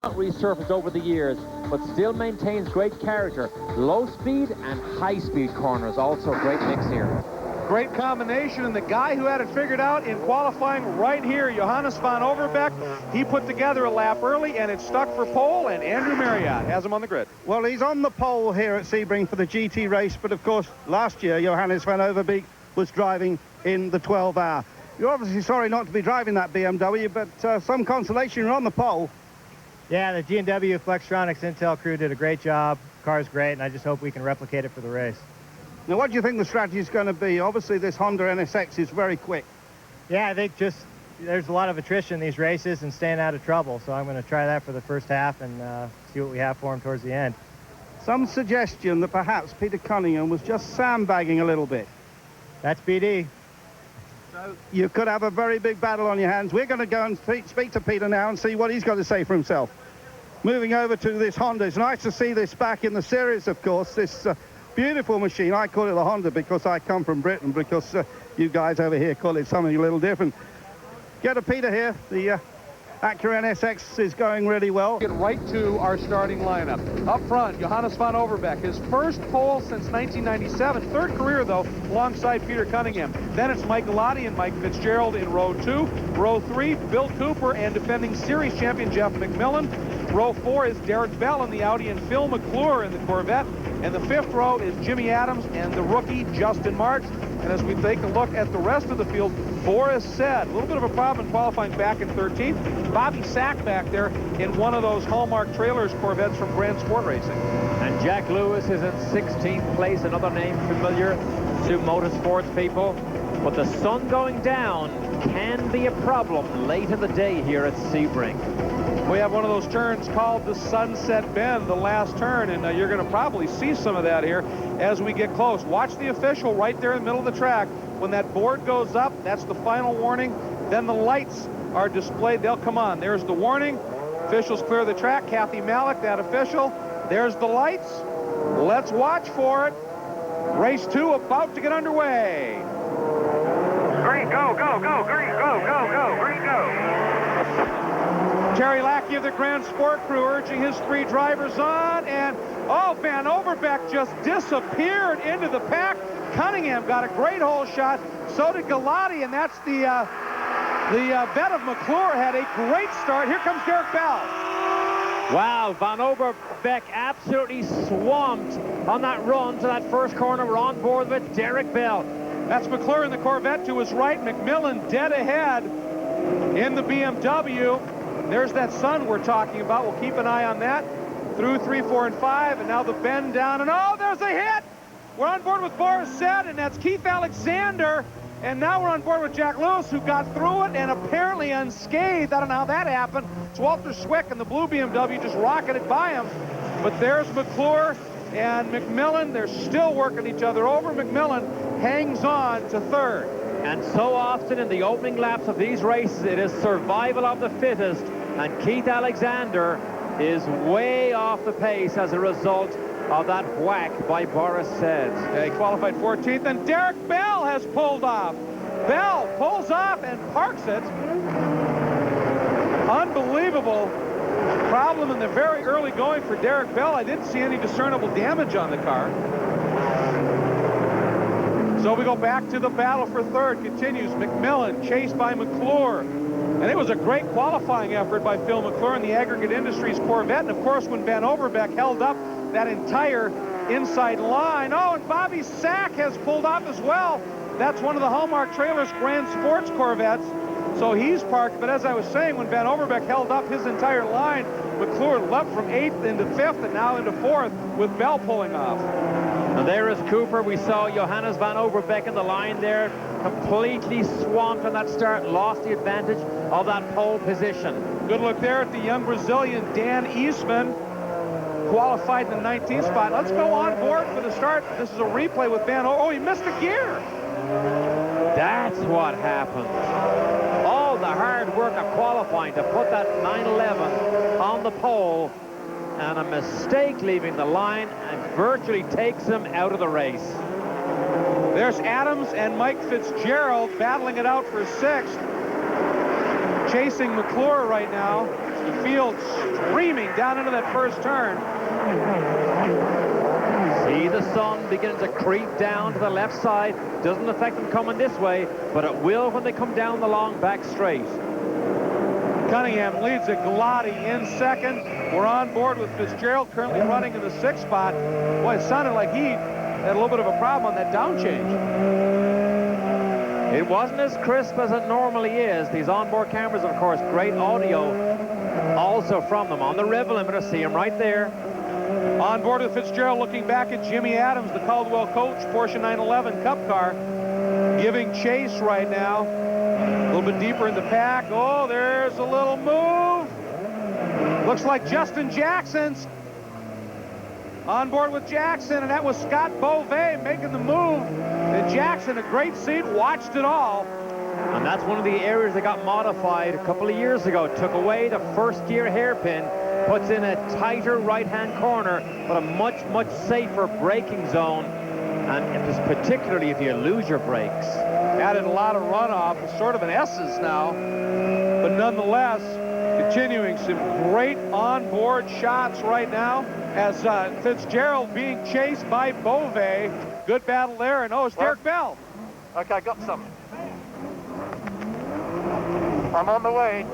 Resurfaced over the years, but still maintains great character. Low speed and high speed corners, also a great mix here. Great combination, and the guy who had it figured out in qualifying right here, Johannes van Overbeek, he put together a lap early, and it stuck for pole, and Andrew Marriott has him on the grid. Well, he's on the pole here at Sebring for the GT race, but of course, last year, Johannes van Overbeek was driving in the 12-hour. You're obviously sorry not to be driving that BMW, but some consolation, you're on the pole. Yeah, the G&W Flextronics Intel crew did a great job. The car's great, and I just hope we can replicate it for the race. Now, what do you think the strategy is going to be? Obviously, this Honda NSX is very quick. Yeah, I think just there's a lot of attrition in these races and staying out of trouble, so I'm going to try that for the first half and see what we have for him towards the end. Some suggestion that perhaps Peter Cunningham was just sandbagging a little bit. That's PD. So you could have a very big battle on your hands. We're going to go and speak to Peter now and see what he's got to say for himself. Moving over to this Honda. It's nice to see this back in the series, of course. This beautiful machine. I call it the Honda because I come from Britain, because you guys over here call it something a little different. Get to Peter here. The Acura NSX is going really well. Get right to our starting lineup. Up front, Johannes van Overbeek, his first pole since 1997, third career though, alongside Peter Cunningham. Then it's Mike Galati and Mike Fitzgerald in row 2. Row 3, Bill Cooper and defending series champion Jeff McMillan. Row 4 is Derek Bell in the Audi and Phil McClure in the Corvette. And the 5th row is Jimmy Adams and the rookie Justin Marks. And as we take a look at the rest of the field, Boris Said, a little bit of a problem in qualifying back in 13th. Bobby Sack back there in one of those Hallmark Trailers Corvettes from Grand Sport Racing. And Jack Lewis is in 16th place, another name familiar to motorsports people. But the sun going down can be a problem late in the day here at Sebring. We have one of those turns called the Sunset Bend, the last turn, and you're going to probably see some of that here as we get close. Watch the official right there in the middle of the track. When that board goes up, that's the final warning. Then the lights are displayed. They'll come on. There's the warning. Officials clear the track. Kathy Malik, that official. There's the lights. Let's watch for it. Race 2 about to get underway. Green, go, go, go, green, go, go, go, green, go. Terry Lackey of the Grand Sport crew urging his 3 drivers on, and Van Overbeek just disappeared into the pack. Cunningham got a great hole shot. So did Galati, and that's the vet of McClure had a great start. Here comes Derek Bell. Wow, Van Overbeek absolutely swamped on that run to that first corner. We're on board with Derek Bell. That's McClure in the Corvette to his right. McMillan dead ahead in the BMW. There's that sun we're talking about. We'll keep an eye on that. Through 3, 4, and 5, and now the bend down, and there's a hit! We're on board with Boris Said, and that's Keith Alexander. And now we're on board with Jack Lewis, who got through it and apparently unscathed. I don't know how that happened. It's Walter Swick and the blue BMW just rocketed by him. But there's McClure and McMillan. They're still working each other over. McMillan hangs on to 3rd. And so often in the opening laps of these races, it is survival of the fittest. And Keith Alexander is way off the pace as a result of that whack by Boris Said. He qualified 14th, and Derek Bell has pulled off. Bell pulls off and parks it. Unbelievable problem in the very early going for Derek Bell. I didn't see any discernible damage on the car. So we go back to the battle for 3rd. Continues McMillan, chased by McClure. And it was a great qualifying effort by Phil McClure in the Aggregate Industries Corvette. And of course, when Van Overbeek held up that entire inside line. And Bobby Sack has pulled off as well. That's one of the Hallmark Trailers Grand Sports Corvettes. So he's parked. But as I was saying, when Van Overbeek held up his entire line, McClure leapt from 8th into 5th and now into 4th with Bell pulling off. And there is Cooper. We saw Johannes van Overbeek in the line there, completely swamped on that start, lost the advantage of that pole position. Good look there at the young Brazilian Dan Eastman, qualified in the 19th spot. Let's go on board for the start. This is a replay with he missed a gear. That's what happened. All the hard work of qualifying to put that 911 on the pole, and a mistake leaving the line, and virtually takes him out of the race. There's Adams and Mike Fitzgerald battling it out for 6th. Chasing McClure right now. the field streaming down into that first turn. See the sun beginning to creep down to the left side. Doesn't affect them coming this way, but it will when they come down the long back straight. Cunningham leads at Galati in second. We're on board with Fitzgerald, currently running in the 6th spot. Boy, it sounded like he had a little bit of a problem on that down change. It wasn't as crisp as it normally is. These onboard cameras, of course, great audio also from them. On the rev limiter, see him right there. On board with Fitzgerald, looking back at Jimmy Adams, the Caldwell coach, Porsche 911 Cup car, giving chase right now. A little bit deeper in the pack. Oh, there's a little move. Looks like Justin Jackson's on board with Jackson, and that was Scott Beauvais making the move. And Jackson, a great seat, watched it all. And that's one of the areas that got modified a couple of years ago. Took away the first-gear hairpin, puts in a tighter right-hand corner, but a much, much safer braking zone. And it is particularly if you lose your brakes. Added a lot of runoff. It's sort of an S's now. But nonetheless, continuing some great onboard shots right now as Fitzgerald being chased by Beauvais. Good battle there. And it's Derek Bell. Okay, I got some. I'm on the way.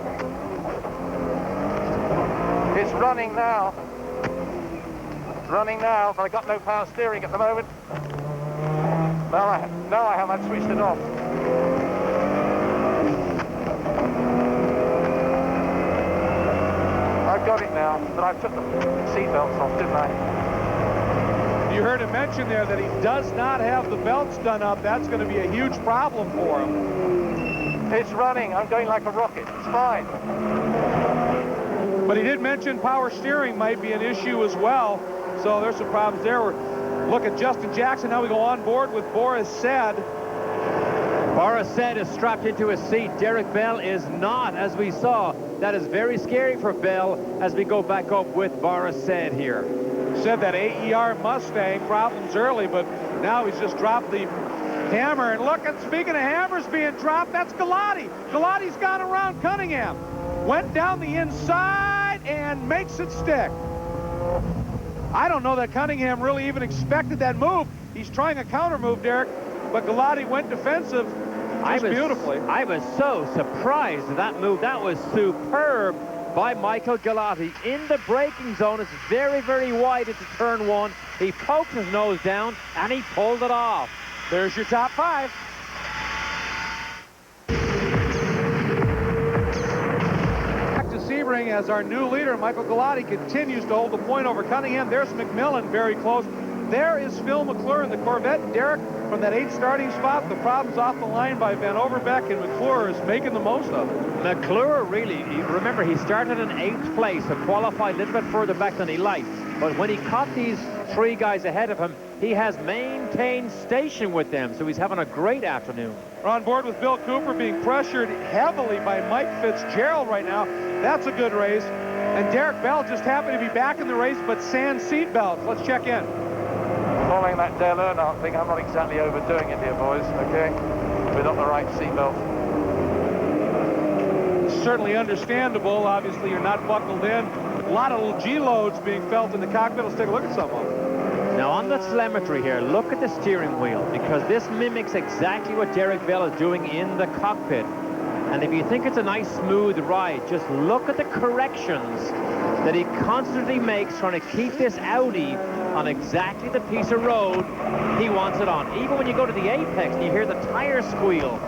It's running now. It's running now, but I got no power steering at the moment. No, I haven't switched it off. I've got it now, but I took the seatbelts off, didn't I? You heard him mention there that he does not have the belts done up. That's going to be a huge problem for him. It's running. I'm going like a rocket. It's fine. But he did mention power steering might be an issue as well. So there's some problems there. Look at Justin Jackson. Now we go on board with Boris Said. Boris Said is strapped into his seat. Derek Bell is not, as we saw. That is very scary for Bell as we go back up with Boris Said here. Said that AER Mustang, problems early, but now he's just dropped the hammer. And look, and speaking of hammers being dropped, that's Galati. Galati's gone around Cunningham. Went down the inside and makes it stick. I don't know that Cunningham really even expected that move. He's trying a counter move, Derek, but Galati went defensive beautifully. I was so surprised at that move. That was superb by Michael Galati. In the braking zone, it's very, very wide into turn 1. He poked his nose down, and he pulled it off. There's your top 5. Sebring as our new leader. Michael Galati continues to hold the point over Cunningham. There's McMillan very close. There is Phil McClure in the Corvette. Derek, from that 8th starting spot, the problems off the line by Van Overbeck, and McClure is making the most of it. McClure really, remember, he started in 8th place, so qualified a little bit further back than he liked. But when he caught these 3 guys ahead of him, he has maintained station with them, so he's having a great afternoon. We're on board with Bill Cooper being pressured heavily by Mike Fitzgerald right now. That's a good race. And Derek Bell just happened to be back in the race, but sans seat belts. Let's check in. Following that Dale Earnhardt thing, I'm not exactly overdoing it here, boys, okay? Without the right seatbelt. Certainly understandable. Obviously, you're not buckled in. A lot of little G-loads being felt in the cockpit. Let's take a look at some of them. Now, on the telemetry here, look at the steering wheel, because this mimics exactly what Derek Bell is doing in the cockpit. And if you think it's a nice, smooth ride, just look at the corrections that he constantly makes trying to keep this Audi on exactly the piece of road he wants it on. Even when you go to the apex and you hear the tire squeal,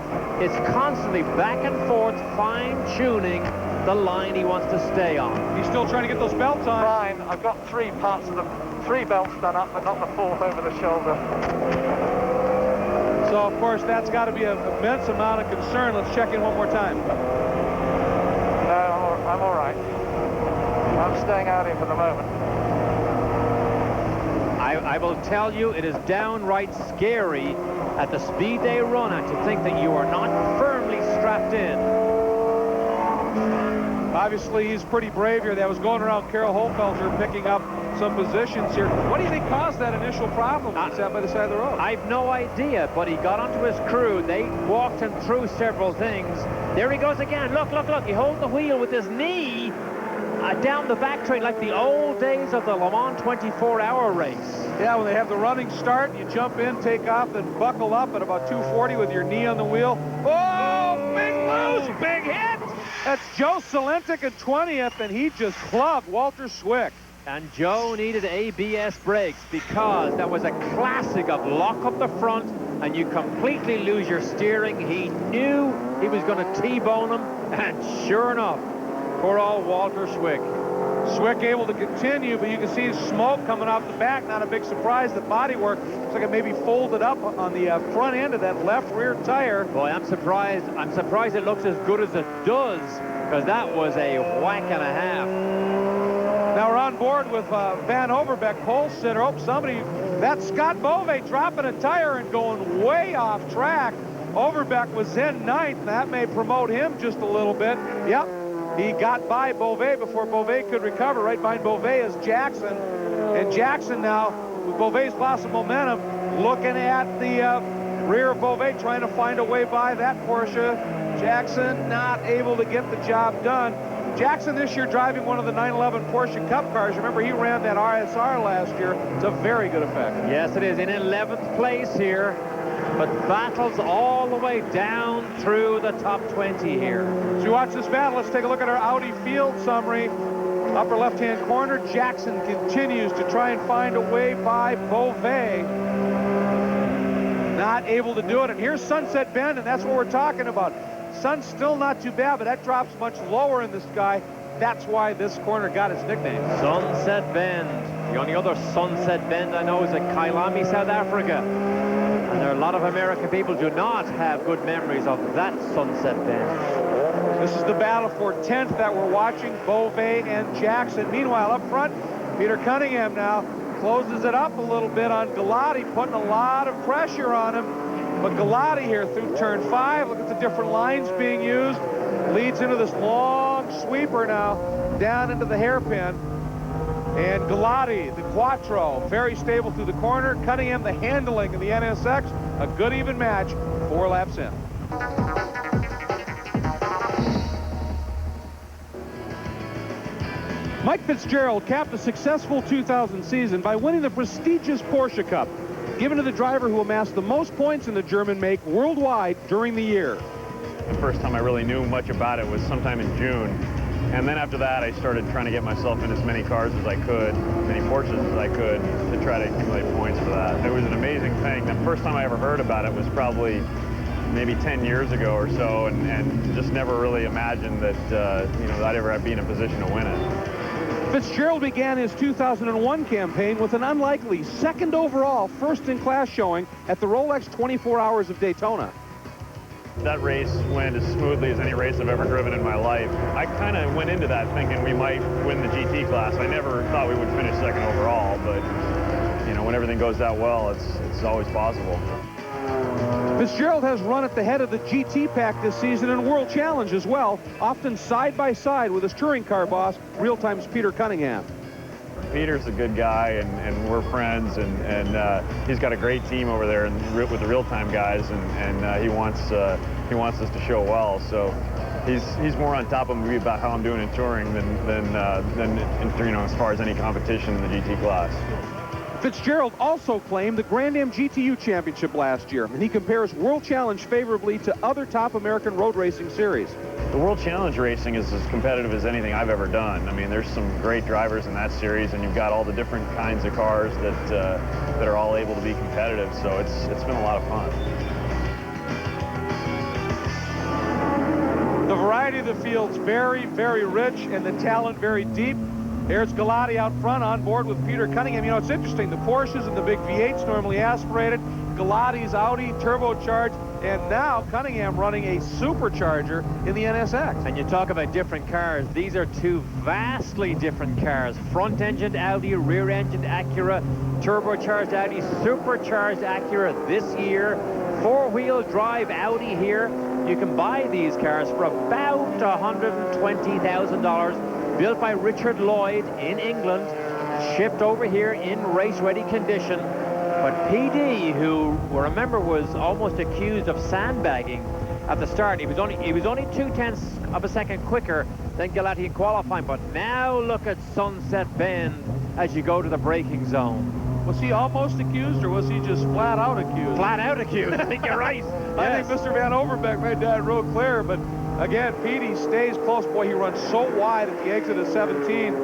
it's constantly back and forth, fine-tuning the line he wants to stay on. He's still trying to get those belts on. Fine, I've got 3 parts of the 3 belts done up, but not the 4th over the shoulder. So, of course, that's got to be an immense amount of concern. Let's check in one more time. No, I'm all right. I'm staying out here for the moment. I will tell you, it is downright scary at the Speedway run to think that you are not firmly strapped in. Obviously, he's pretty brave here. That was going around Carol Holfelter picking up some positions here. What do you think caused that initial problem when he sat by the side of the road? I've no idea, but he got onto his crew. They walked him through several things. There he goes again. Look, look, look. He holds the wheel with his knee. down the back train like the old days of the Le Mans 24-hour race. Yeah, when they have the running start, you jump in, take off, then buckle up at about 240 with your knee on the wheel. Oh, big loose, big hit! That's Joe Salentic at 20th, and he just clubbed Walter Swick. And Joe needed ABS brakes because that was a classic of lock up the front and you completely lose your steering. He knew he was going to T-bone him, and sure enough, poor old Walter Swick. Swick able to continue, but you can see smoke coming off the back. Not a big surprise. The bodywork looks like it maybe folded up on the front end of that left rear tire. Boy, I'm surprised it looks as good as it does, because that was a whack and a half. Now we're on board with Van Overbeck, pole sitter. Oh, that's Scott Bove dropping a tire and going way off track. Overbeck was in 9th. That may promote him just a little bit. Yep. He got by Bove before Bove could recover. Right behind Bove is Jackson. And Jackson now, with Bove's loss of momentum, looking at the rear of Bove, trying to find a way by that Porsche. Jackson not able to get the job done. Jackson this year driving one of the 911 Porsche Cup cars. Remember, he ran that RSR last year. It's a very good effect. Yes, it is. In 11th place here, but battles all the way down through the top 20 here. So you watch this battle. Let's take a look at our Audi field summary. Upper left-hand corner, Jackson continues to try and find a way by Bove. Not able to do it. And here's Sunset Bend, and that's what we're talking about. Sun's still not too bad, but that drops much lower in the sky. That's why this corner got its nickname. Sunset Bend. The only other Sunset Bend I know is at Kailami, South Africa. And there are a lot of American people who do not have good memories of that Sunset Bend. This is the battle for 10th that we're watching, Bove and Jackson. Meanwhile, up front, Peter Cunningham now closes it up a little bit on Galati, putting a lot of pressure on him. But Galati here through turn 5, look at the different lines being used, leads into this long sweeper now, down into the hairpin. And Galati, the Quattro, very stable through the corner. Cunningham, the handling of the NSX, a good even match, 4 laps in. Mike Fitzgerald capped a successful 2000 season by winning the prestigious Porsche Cup, given to the driver who amassed the most points in the German make worldwide during the year. The first time I really knew much about it was sometime in June. And then after that, I started trying to get myself in as many cars as I could, many Porsches as I could, to try to accumulate points for that. It was an amazing thing. The first time I ever heard about it was probably maybe 10 years ago or so, and just never really imagined that, I'd ever be in a position to win it. Fitzgerald began his 2001 campaign with an unlikely second overall first-in-class showing at the Rolex 24 Hours of Daytona. That race went as smoothly as any race I've ever driven in my life. I kind of went into that thinking we might win the GT class. I never thought we would finish second overall, but when everything goes that well, it's always possible. Fitzgerald has run at the head of the GT pack this season in World Challenge as well, often side by side with his touring car boss, Real Time's Peter Cunningham. Peter's a good guy, and we're friends, and he's got a great team over there with the Real Time guys, and he wants us to show well. So he's more on top of me about how I'm doing in touring than as far as any competition in the GT class. Fitzgerald also claimed the Grand Am GTU Championship last year, and he compares World Challenge favorably to other top American road racing series. The World Challenge racing is as competitive as anything I've ever done. I mean, there's some great drivers in that series, and you've got all the different kinds of cars that are all able to be competitive, so it's been a lot of fun. The variety of the field's very, very rich, and the talent very deep. Here's Galati out front on board with Peter Cunningham. It's interesting. The Porsches and the big V8s normally aspirated. Galati's Audi turbocharged, and now Cunningham running a supercharger in the NSX. And you talk about different cars. These are two vastly different cars. Front-engined Audi, rear-engined Acura, turbocharged Audi, supercharged Acura this year. Four-wheel drive Audi here. You can buy these cars for about $120,000. Built by Richard Lloyd in England, shipped over here in race-ready condition. But PD, who remember was almost accused of sandbagging at the start, he was only 0.2 of a second quicker than Galati in qualifying. But now look at Sunset Bend as you go to the braking zone. Was he almost accused, or was he just flat out accused? Flat out accused. I think you're right. I think Mr. Van Overbeek made that real clear, but again, Petey stays close. Boy, he runs so wide at the exit of 17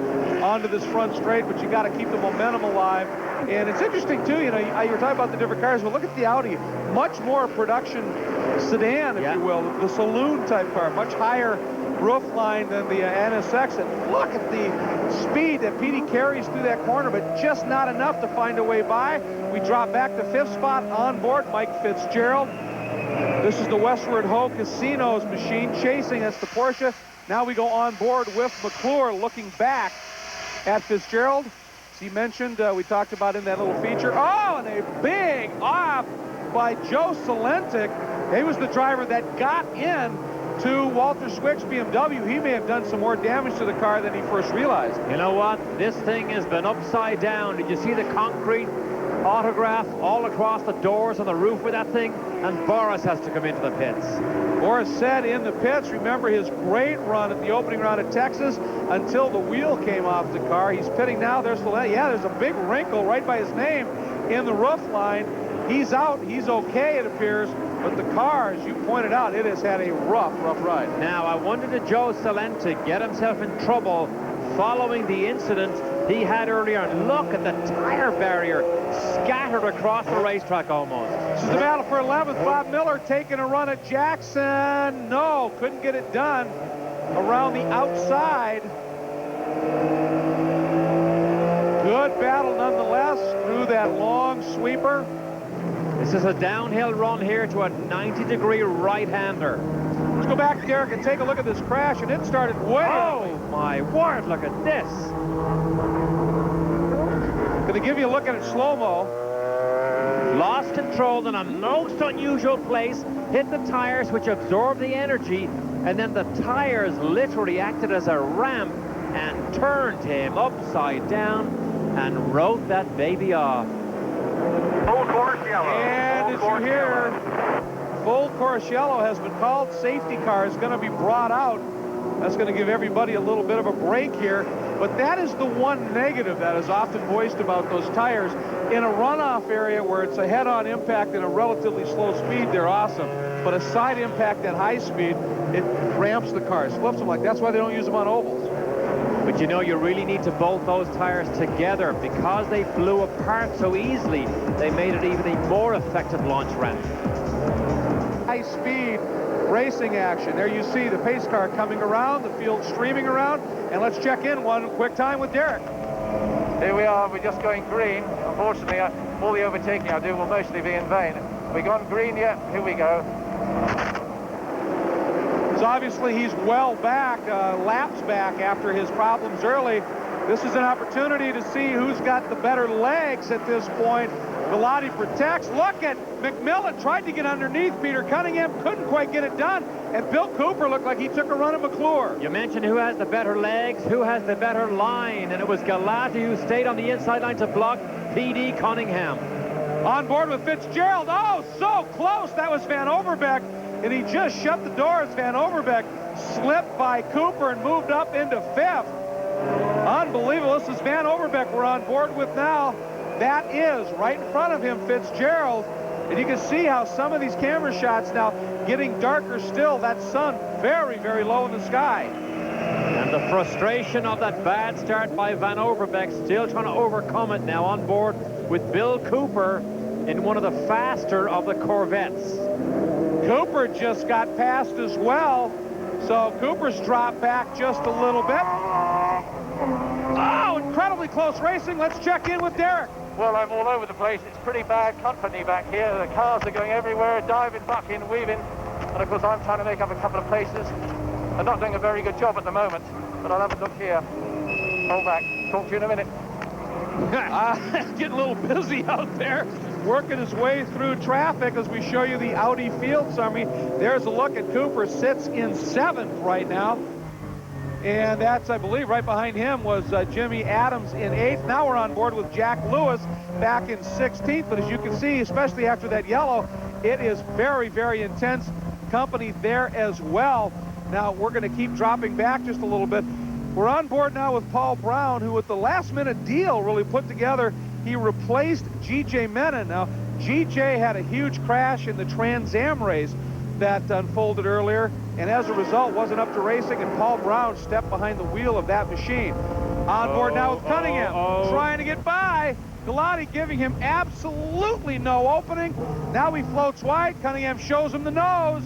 onto this front straight, but you got to keep the momentum alive. And it's interesting, too, you know, you were talking about the different cars. Well, look at the Audi. Much more production sedan, if you will, the saloon-type car, much higher roof line than the NSX. And look at the speed that Petey carries through that corner, but just not enough to find a way by. We drop back to 5th spot on board Mike Fitzgerald. This is the Westward Ho Casinos machine chasing. That's the Porsche. Now we go on board with McClure looking back at Fitzgerald. As he mentioned, we talked about in that little feature. Oh, and a big off by Joe Salentic. He was the driver that got in to Walter Swick's BMW. He may have done some more damage to the car than he first realized. You know what? This thing has been upside down. Did you see the concrete autograph all across the doors on the roof with that thing? And Boris has to come into the pits. Boris said in the pits, remember his great run at the opening round at Texas until the wheel came off the car. He's pitting now. There's there's a big wrinkle right by his name in the roof line. He's out. He's okay, it appears. But the car, as you pointed out, it has had a rough ride. Now, I wonder did Joe Salente get himself in trouble following the incident he had earlier? And look at the tire barrier scattered across the racetrack almost. This is the battle for 11th. Bob Miller taking a run at Jackson. No, couldn't get it done around the outside. Good battle nonetheless through that long sweeper. This is a downhill run here to a 90-degree right-hander. Let's go back, Derek, and take a look at this crash, and it started way Oh, my word, look at this. Going to give you a look at it slow-mo. Lost control in a most unusual place, hit the tires which absorbed the energy, and then the tires literally acted as a ramp and turned him upside down and wrote that baby off. Full course yellow. And as you hear, full course yellow has been called. Safety car is going to be brought out. That's going to give everybody a little bit of a break here. But that is the one negative that is often voiced about those tires. In a runoff area where it's a head-on impact and a relatively slow speed, they're awesome. But a side impact at high speed, it ramps the cars, flips them like. That's why they don't use them on ovals. But you know, you really need to bolt those tires together because they flew apart so easily. They made it even a more effective launch ramp. High speed racing action. There you see the pace car coming around, the field streaming around, and let's check in one quick time with Derek. Here we are, we're just going green. Unfortunately, all the overtaking I do will mostly be in vain. We gone green yet? Here we go. So obviously he's well back, laps back after his problems early. This is an opportunity to see who's got the better legs at this point. Galati protects. Look at McMillan, tried to get underneath Peter Cunningham, couldn't quite get it done. And Bill Cooper looked like he took a run at McClure. You mentioned who has the better legs, who has the better line, and it was Galati who stayed on the inside line to block P.D. Cunningham. On board with Fitzgerald. Oh, so close. That was Van Overbeek. And he just shut the door as Van Overbeek slipped by Cooper and moved up into 5th. Unbelievable. This is Van Overbeek we're on board with now. That is right in front of him, Fitzgerald. And you can see how some of these camera shots now getting darker still. That sun very, very low in the sky. And the frustration of that bad start by Van Overbeek, still trying to overcome it now on board with Bill Cooper in one of the faster of the Corvettes. Cooper just got past as well. So Cooper's dropped back just a little bit. Oh, incredibly close racing. Let's check in with Derek. Well, I'm all over the place. It's pretty bad company back here. The cars are going everywhere, diving, bucking, weaving. And of course, I'm trying to make up a couple of places. I'm not doing a very good job at the moment, but I'll have a look here. Hold back. Talk to you in a minute. Getting a little busy out there, working his way through traffic as we show you the Audi field summary. There's a look at Cooper, sits in 7th right now. And that's, I believe, right behind him was Jimmy Adams in 8th. Now we're on board with Jack Lewis back in 16th. But as you can see, especially after that yellow, it is very, very intense company there as well. Now, we're going to keep dropping back just a little bit. We're on board now with Paul Brown, who with the last-minute deal really put together, he replaced G.J. Menon. Now, G.J. had a huge crash in the Trans Am race that unfolded earlier, and as a result wasn't up to racing, and Paul Brown stepped behind the wheel of that machine. On board now with Cunningham, trying to get by. Galati giving him absolutely no opening. Now he floats wide. Cunningham shows him the nose.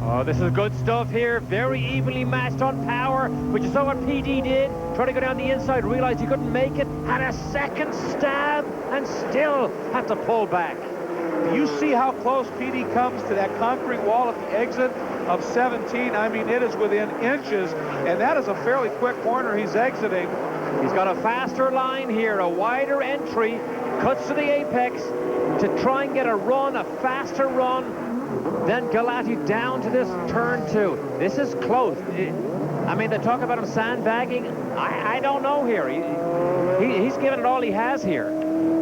Oh, this is good stuff here. Very evenly matched on power, but you saw what PD did. Trying to go down the inside, realized he couldn't make it, had a second stab, and still had to pull back. You see how close PD comes to that concrete wall at the exit of 17. I mean, it is within inches, and that is a fairly quick corner he's exiting. He's got a faster line here, a wider entry, cuts to the apex to try and get a run, a faster run. Then Galati down to this turn 2. This is close. I mean, they talk about him sandbagging. I don't know here. He's given it all he has here.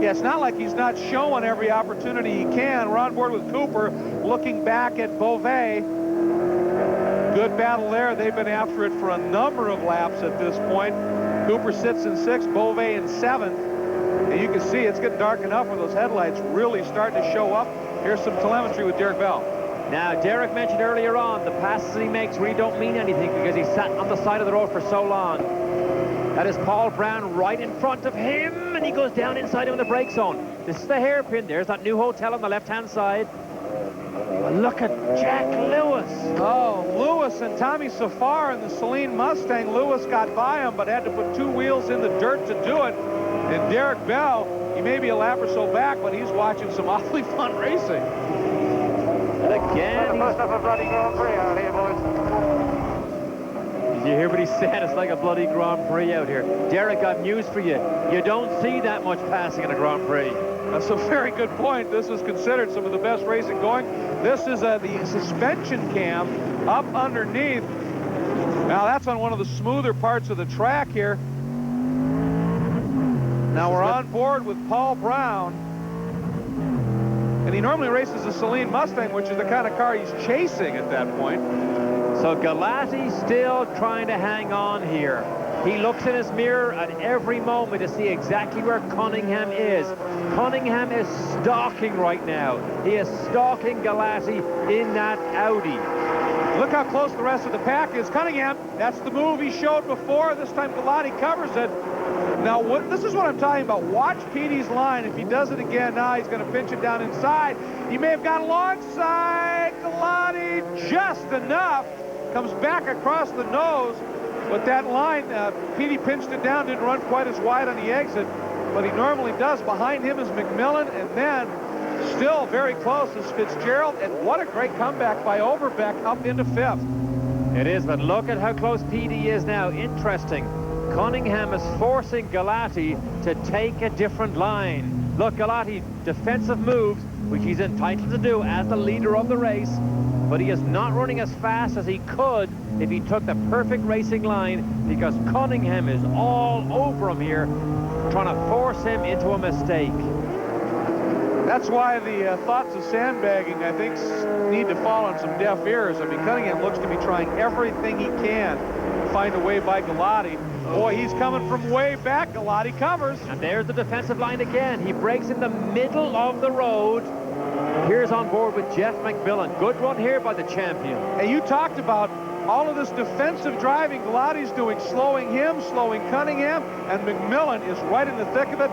Yeah, it's not like he's not showing every opportunity he can. We're on board with Cooper, looking back at Beauvais. Good battle there. They've been after it for a number of laps at this point. Cooper sits in 6th, Beauvais in 7th. And you can see it's getting dark enough where those headlights really starting to show up. Here's some telemetry with Derek Bell. Now, Derek mentioned earlier on, the passes he makes really don't mean anything because he sat on the side of the road for so long. That is Paul Brown right in front of him, and he goes down inside him in the brake zone. This is the hairpin. There's that new hotel on the left-hand side. Look at Jack Lewis. Oh, Lewis and Tommy Safar in the Celine Mustang. Lewis got by him, but had to put 2 wheels in the dirt to do it. And Derek Bell, he may be a lap or so back, but he's watching some awfully fun racing. And again, First up a bloody Grand Prix out here, boys. did you hear what he said? It's like a bloody Grand Prix out here. Derek, I've news for you. You don't see that much passing in a Grand Prix. That's a very good point. This is considered some of the best racing going. This is the suspension cam up underneath. Now that's on one of the smoother parts of the track here. Now we're on board with Paul Brown. And he normally races a Celine Mustang, which is the kind of car he's chasing at that point. So Galati still trying to hang on here. He looks in his mirror at every moment to see exactly where Cunningham is. Cunningham is stalking right now. He is stalking Galati in that Audi. Look how close the rest of the pack is. Cunningham, that's the move he showed before. This time Galati covers it. Now, this is what I'm talking about. Watch Petey's line. If he does it again now, he's going to pinch it down inside. He may have got alongside Galati just enough. Comes back across the nose. But that line, Petey pinched it down, didn't run quite as wide on the exit, but he normally does. Behind him is McMillan, and then still very close is Fitzgerald, and what a great comeback by Overbeck up into 5th. It is, but look at how close Petey is now. Interesting. Cunningham is forcing Galati to take a different line. Look, Galati, defensive moves, which he's entitled to do as the leader of the race, but he is not running as fast as he could if he took the perfect racing line, because Cunningham is all over him here, trying to force him into a mistake. That's why the thoughts of sandbagging, I think, need to fall on some deaf ears. I mean, Cunningham looks to be trying everything he can to find a way by Galati. Boy, he's coming from way back. Galati covers. And there's the defensive line again. He breaks in the middle of the road. Here's on board with Jeff McMillan. Good run here by the champion. And you talked about all of this defensive driving Galati's doing, slowing him, slowing Cunningham, and McMillan is right in the thick of it.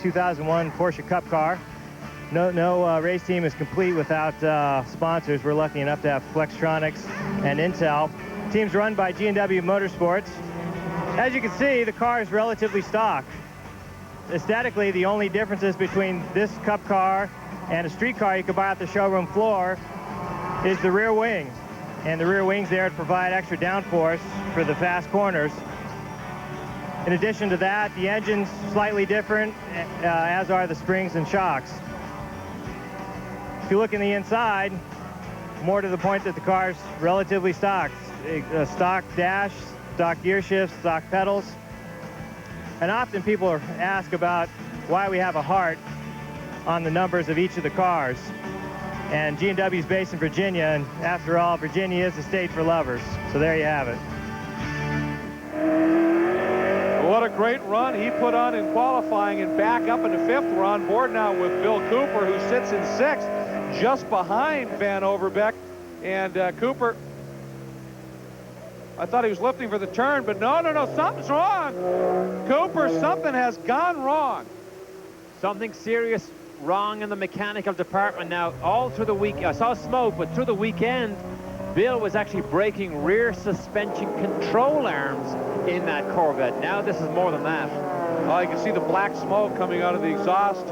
2001 Porsche Cup car. No race team is complete without sponsors. We're lucky enough to have Flextronics and Intel. Team's run by G&W Motorsports. As you can see, the car is relatively stock. Aesthetically, the only differences between this Cup car and a street car you could buy at the showroom floor is the rear wings. And the rear wings there to provide extra downforce for the fast corners. In addition to that, the engine's slightly different, as are the springs and shocks. If you look in the inside, more to the point that the car's relatively stock. A stock dash, stock gear shifts, stock pedals. And often people ask about why we have a heart on the numbers of each of the cars. And G&W's based in Virginia, and after all, Virginia is a state for lovers. So there you have it. What a great run he put on in qualifying, and back up into 5th. We're on board now with Bill Cooper, who sits in 6th, just behind Van Overbeek. And Cooper, I thought he was lifting for the turn, but no, something's wrong. Cooper, something has gone wrong. Something serious wrong in the mechanical department now. All through the week, I saw smoke, but through the weekend, Bill was actually breaking rear suspension control arms in that Corvette. Now this is more than that. Well, you can see the black smoke coming out of the exhaust.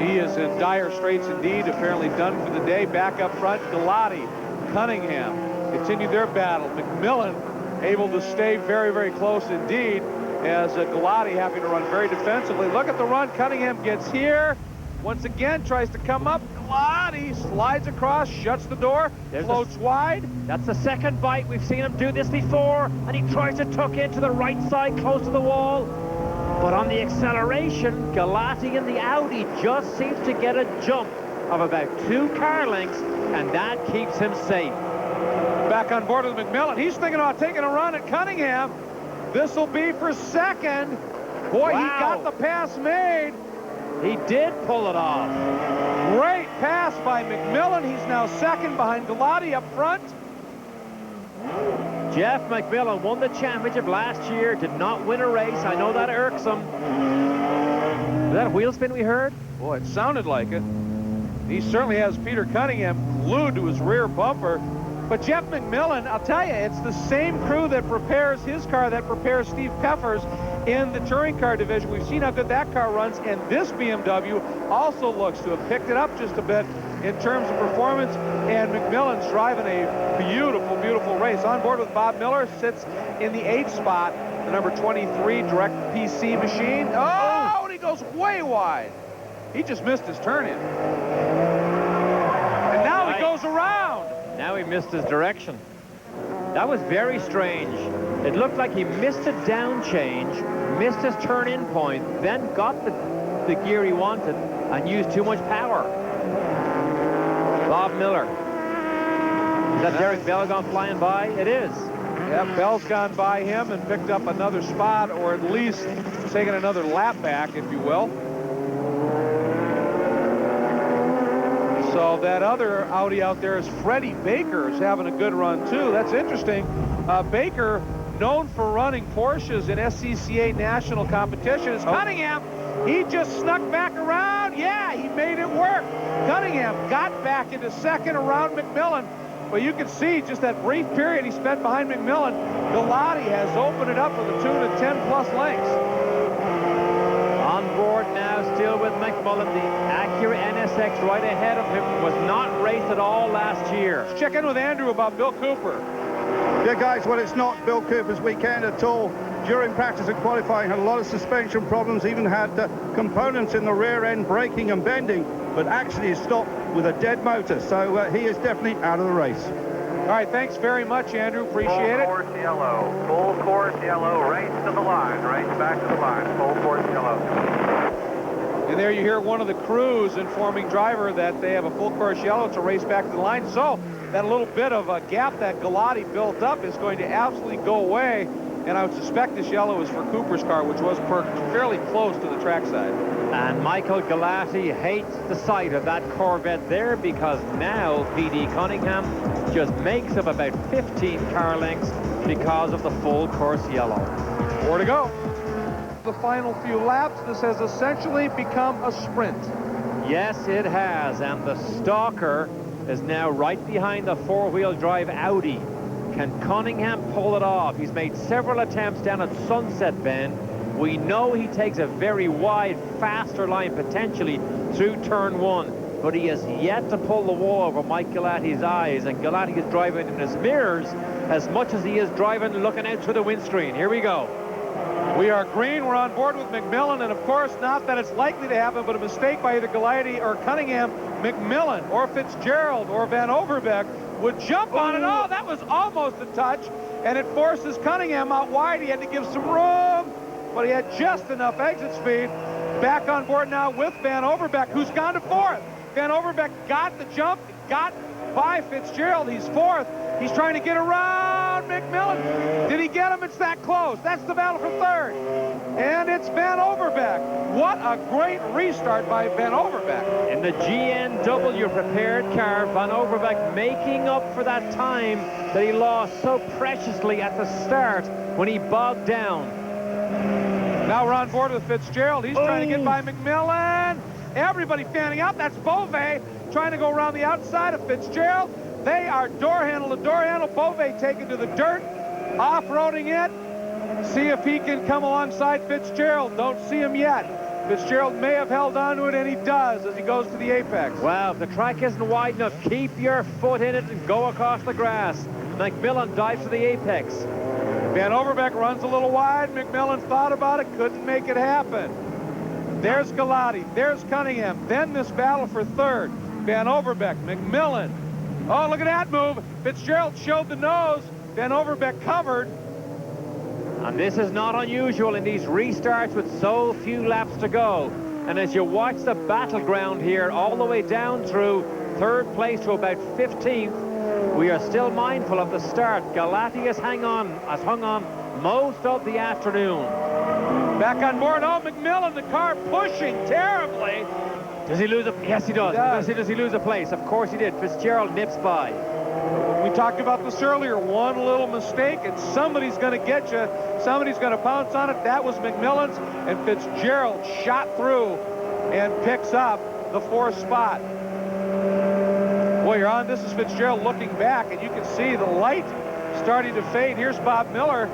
He is in dire straits indeed, apparently done for the day. Back up front, Galati, Cunningham continue their battle. McMillan able to stay very, very close indeed, as Galati having to run very defensively. Look at the run. Cunningham gets here. Once again, tries to come up. Galati slides across, shuts the door, floats wide. That's the second bite. We've seen him do this before, and he tries to tuck into the right side close to the wall. But on the acceleration, Galati in the Audi just seems to get a jump of about 2 car lengths, and that keeps him safe. Back on board with McMillan. He's thinking about taking a run at Cunningham. This will be for 2nd. Boy, wow. He got the pass made. He did pull it off. Great pass by McMillan. He's now 2nd behind Galati up front. Jeff McMillan won the championship last year, did not win a race. I know that irks him. Was that a wheel spin we heard? Boy, it sounded like it. He certainly has Peter Cunningham glued to his rear bumper. But Jeff McMillan, I'll tell you, it's the same crew that prepares his car that prepares Steve Peffer's in the touring car division. We've seen how good that car runs, and this BMW also looks to have picked it up just a bit in terms of performance, and McMillan's driving a beautiful, beautiful race. On board with Bob Miller, sits in the 8th spot, the number 23 direct PC machine. Oh, and he goes way wide. He just missed his turn in. And now he goes around. Now he missed his direction. That was very strange. It looked like he missed a down change, missed his turn-in point, then got the gear he wanted and used too much power. Bob Miller. Is that Derek Bell gone flying by? It is. Yeah, Bell's gone by him and picked up another spot, or at least taken another lap back, if you will. So that other Audi out there is Freddie Baker, is having a good run too. That's interesting. Baker, known for running Porsches in SCCA national competitions. Cunningham, he just snuck back around. Yeah, he made it work. Cunningham got back into 2nd around McMillan. But you can see just that brief period he spent behind McMillan. Galati has opened it up with a tune of 10+ lengths. On board now, still with McMillan, the Acura NSX right ahead of him, was not raced at all last year. Let's check in with Andrew about Bill Cooper. Yeah, guys, well, it's not Bill Cooper's weekend at all. During practice and qualifying, had a lot of suspension problems, even had components in the rear end breaking and bending, but actually stopped with a dead motor. So he is definitely out of the race. All right, thanks very much, Andrew. Appreciate it. Full course yellow. Full course yellow. Right to the line. Right back to the line. Full course yellow. And there you hear one of the crews informing driver that they have a full course yellow to race back to the line. So that little bit of a gap that Galati built up is going to absolutely go away. And I would suspect this yellow is for Cooper's car, which was perked fairly close to the trackside. And Michael Galati hates the sight of that Corvette there, because now P.D. Cunningham just makes up about 15 car lengths because of the full course yellow. 4 to go. The final few laps, this has essentially become a sprint. Yes, it has, and the Stalker is now right behind the 4-wheel drive Audi. Can Cunningham pull it off? He's made several attempts down at Sunset Bend. We know he takes a very wide, faster line potentially through turn 1, but he has yet to pull the wool over Mike Galati's eyes, and Galati is driving in his mirrors as much as he is driving looking out through the windscreen. Here we go. We are green. We're on board with McMillan, and of course, not that it's likely to happen, but a mistake by either Galati or Cunningham. McMillan or Fitzgerald or Van Overbeek would jump on it. Oh, that was almost a touch, and it forces Cunningham out wide. He had to give some room, but he had just enough exit speed. Back on board now with Van Overbeek, who's gone to 4th. Van Overbeek got the jump, got by Fitzgerald. He's fourth. He's trying to get around McMillan. Did he get him? It's that close. That's the battle for third. And it's Van Overbeek. What a great restart by Van Overbeek. In the GNW prepared car, Van Overbeek making up for that time that he lost so preciously at the start when he bogged down. Now we're on board with Fitzgerald. He's trying to get by McMillan. Everybody fanning out. That's Beauvais trying to go around the outside of Fitzgerald. They are door handle to door handle. Beauvais taken to the dirt, off-roading it. See if he can come alongside Fitzgerald. Don't see him yet. Fitzgerald may have held on to it, and he does as he goes to the apex. Well, if the track isn't wide enough, keep your foot in it and go across the grass. McMillan dives to the apex. Van Overbeek runs a little wide. McMillan thought about it, couldn't make it happen. There's Galati, there's Cunningham. Then this battle for third. Van Overbeek, McMillan. Oh, look at that move. Fitzgerald showed the nose. Van Overbeek covered. And this is not unusual in these restarts with so few laps to go. And as you watch the battleground here all the way down through third place to about 15th, we are still mindful of the start. Galati has hung on most of the afternoon. Back on board. Oh, McMillan, the car pushing terribly. Does he lose a... Yes, he does. Does he lose a place? Of course he did. Fitzgerald nips by. We talked about this earlier. One little mistake, and somebody's going to get you. Somebody's going to pounce on it. That was McMillan's, and Fitzgerald shot through and picks up the fourth spot. Boy, you're on. This is Fitzgerald looking back, and you can see the light starting to fade. Here's Bob Miller.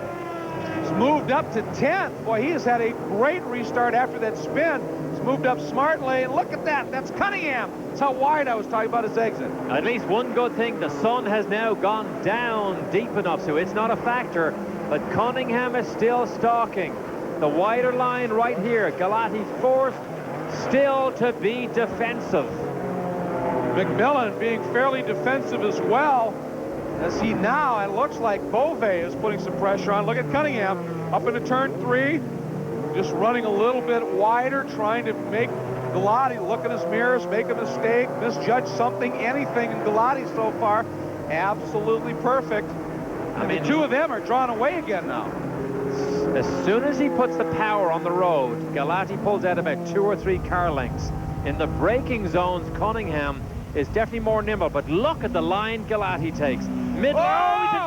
He's moved up to 10th. Boy, he has had a great restart after that spin. He's moved up smartly, and look at that. That's Cunningham. That's how wide I was talking about his exit. At least one good thing, the sun has now gone down deep enough, so it's not a factor. But Cunningham is still stalking. The wider line right here. Galati fourth, still to be defensive. McMillan being fairly defensive as well. As he now, it looks like Beauvais is putting some pressure on. Look at Cunningham up into turn 3, just running a little bit wider, trying to make Galati look in his mirrors, make a mistake, misjudge something, anything. And Galati so far, absolutely perfect. I mean, the two of them are drawn away again now. As soon as he puts the power on the road, Galati pulls out about 2 or 3 car lengths. In the braking zones, Cunningham is definitely more nimble, but look at the line Galati takes. He's in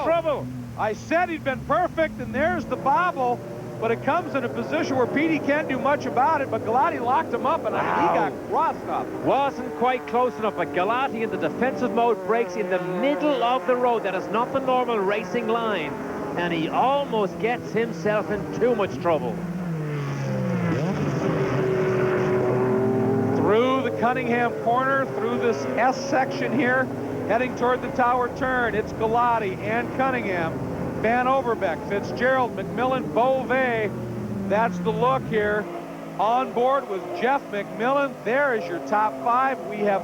trouble. I said he'd been perfect, and there's the bobble, but it comes in a position where Petey can't do much about it, but Galati locked him up, and he got crossed up. Wasn't quite close enough, but Galati in the defensive mode breaks in the middle of the road. That is not the normal racing line, and he almost gets himself in too much trouble. Through the Cunningham corner, through this S section here, heading toward the tower turn. It's Galati and Cunningham, Van Overbeek, Fitzgerald, McMillan, Beauvais. That's the look here. On board with Jeff McMillan. There is your top 5. We have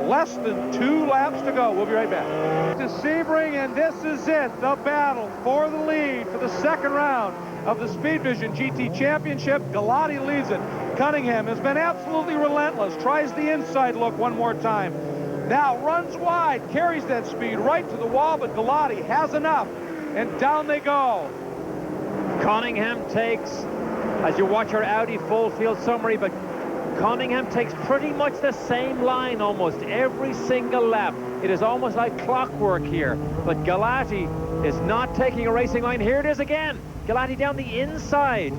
less than 2 laps to go. We'll be right back. To Sebring, and this is it. The battle for the lead for the second round of the Speedvision GT Championship. Galati leads it. Cunningham has been absolutely relentless. Tries the inside look one more time. Now runs wide, carries that speed right to the wall, but Galati has enough, and down they go. Cunningham takes, as you watch our Audi full field summary, but Cunningham takes pretty much the same line almost every single lap. It is almost like clockwork here, but Galati is not taking a racing line. Here it is again. Galati down the inside.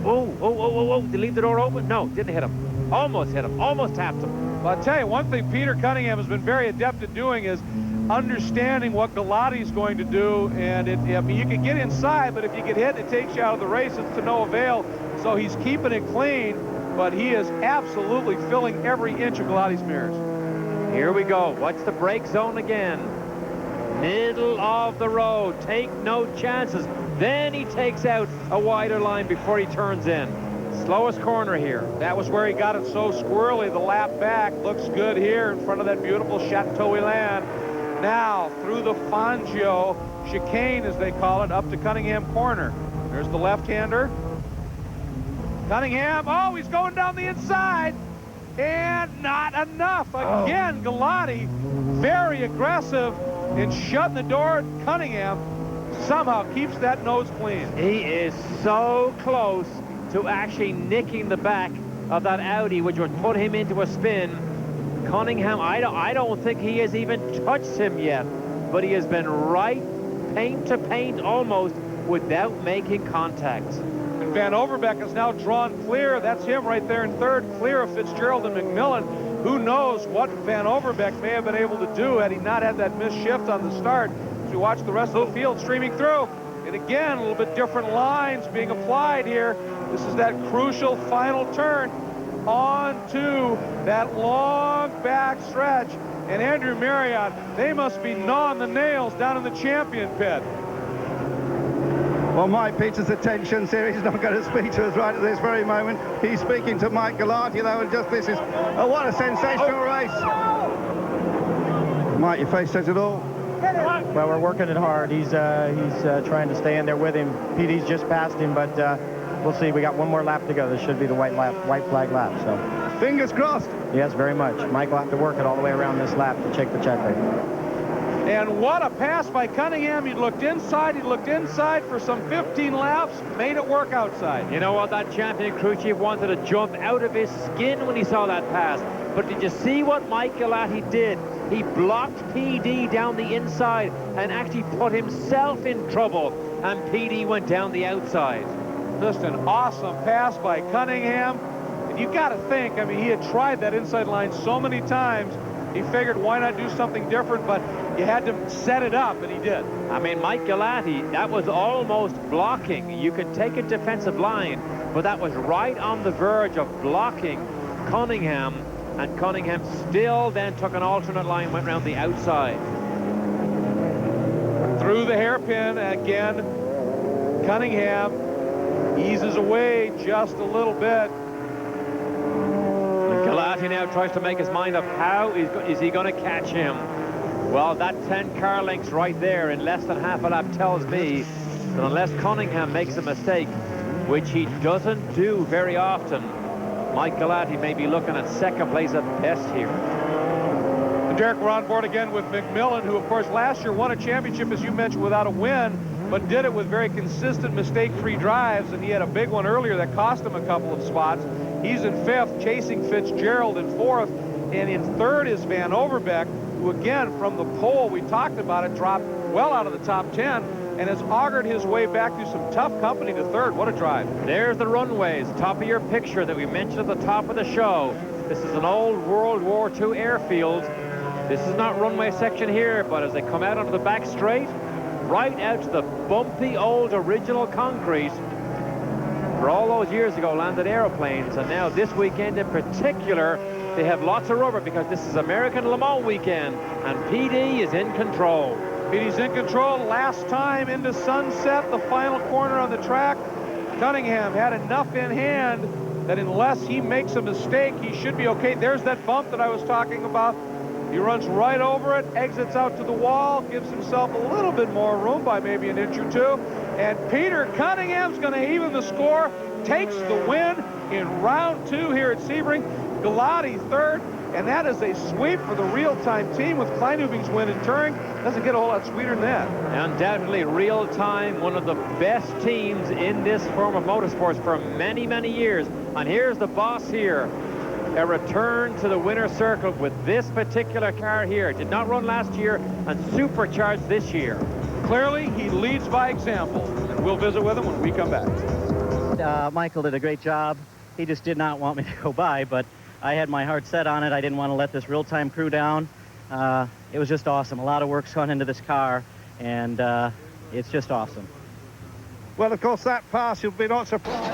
Oh, did he leave the door open? No, didn't hit him. Almost hit him, almost tapped him. Well, I'll tell you, one thing Peter Cunningham has been very adept at doing is understanding what Galati's going to do. And I mean, you can get inside, but if you get hit, it takes you out of the race. It's to no avail. So he's keeping it clean, but he is absolutely filling every inch of Galati's mirrors. Here we go. Watch the brake zone again. Middle of the road. Take no chances. Then he takes out a wider line before he turns in. Slowest corner here. That was where he got it so squirrely. The lap back looks good here in front of that beautiful Chateau Elan. Now through the Fangio chicane, as they call it, up to Cunningham corner. There's the left-hander. Cunningham, oh, he's going down the inside. and not enough. Again, Galati, very aggressive in shutting the door. Cunningham somehow keeps that nose clean. He is so close to actually nicking the back of that Audi, which would put him into a spin. Cunningham, I don't think he has even touched him yet, but he has been right paint to paint almost without making contact. And Van Overbeek is now drawn clear. That's him right there in third, clear of Fitzgerald and McMillan. Who knows what Van Overbeek may have been able to do had he not had that missed shift on the start. As we watch the rest of the field streaming through. And again, a little bit different lines being applied here. This is that crucial final turn onto that long back stretch. And Andrew Marriott, they must be gnawing the nails down in the champion pit. Well, Mike Peters' attention here, he's not going to speak to us right at this very moment. He's speaking to Mike Galati, though, and just this is, oh, what a sensational race. Mike, your face says it all. Well, we're working it hard. He's trying to stay in there with him. PD's just passed him, but we'll see. We got one more lap to go. This should be the white flag lap. So fingers crossed. Yes, very much. Mike will have to work it all the way around this lap to check the check rate. And what a pass by Cunningham. He looked inside for some 15 laps, made it work outside. You know what, that champion crew chief wanted to jump out of his skin when he saw that pass. But did you see what Mike Galati did? He blocked PD down the inside and actually put himself in trouble, and PD went down the outside. Just an awesome pass by Cunningham. And you got to think, I mean, he had tried that inside line so many times. He figured, why not do something different? But you had to set it up, and he did. I mean, Mike Galati, that was almost blocking. You could take a defensive line, but that was right on the verge of blocking Cunningham, and Cunningham still then took an alternate line, went around the outside. Through the hairpin again. Cunningham eases away just a little bit. Galati now tries to make his mind up. How is he going to catch him? Well, that 10 car lengths right there in less than half a lap tells me that unless Cunningham makes a mistake, which he doesn't do very often, Mike Galati may be looking at second place at best here. And Derek, we're on board again with McMillan, who, of course, last year won a championship, as you mentioned, without a win, but did it with very consistent mistake-free drives, and he had a big one earlier that cost him a couple of spots. He's in fifth, chasing Fitzgerald in fourth, and in third is Van Overbeek, who, again, from the pole, we talked about it, dropped well out of the top 10, and has augured his way back through some tough company to third. What a drive. There's the runways, top of your picture that we mentioned at the top of the show. This is an old World War II airfield. This is not runway section here, but as they come out onto the back straight, right out to the bumpy old original concrete, for all those years ago landed aeroplanes, and now this weekend in particular they have lots of rubber because this is American Le Mans weekend, and PD is in control. PD's in control. Last time into Sunset, the final corner on the track. Cunningham had enough in hand that unless he makes a mistake, he should be okay. There's that bump that I was talking about. He runs right over it, exits out to the wall, gives himself a little bit more room by maybe an inch or two. And Peter Cunningham's going to even the score, takes the win in round two here at Sebring. Galati third, and that is a sweep for the real-time team with Kleinhubing's win in Turing. Doesn't get a whole lot sweeter than that. Undoubtedly real-time, one of the best teams in this form of motorsports for many, many years. And here's the boss here. A return to the winner's circle with this particular car here. Did not run last year and supercharged this year. Clearly, he leads by example. And we'll visit with him when we come back. Michael did a great job. He just did not want me to go by, but I had my heart set on it. I didn't want to let this real-time crew down. It was just awesome. A lot of work's gone into this car, and it's just awesome. Well, of course, that pass, you'll be not surprised.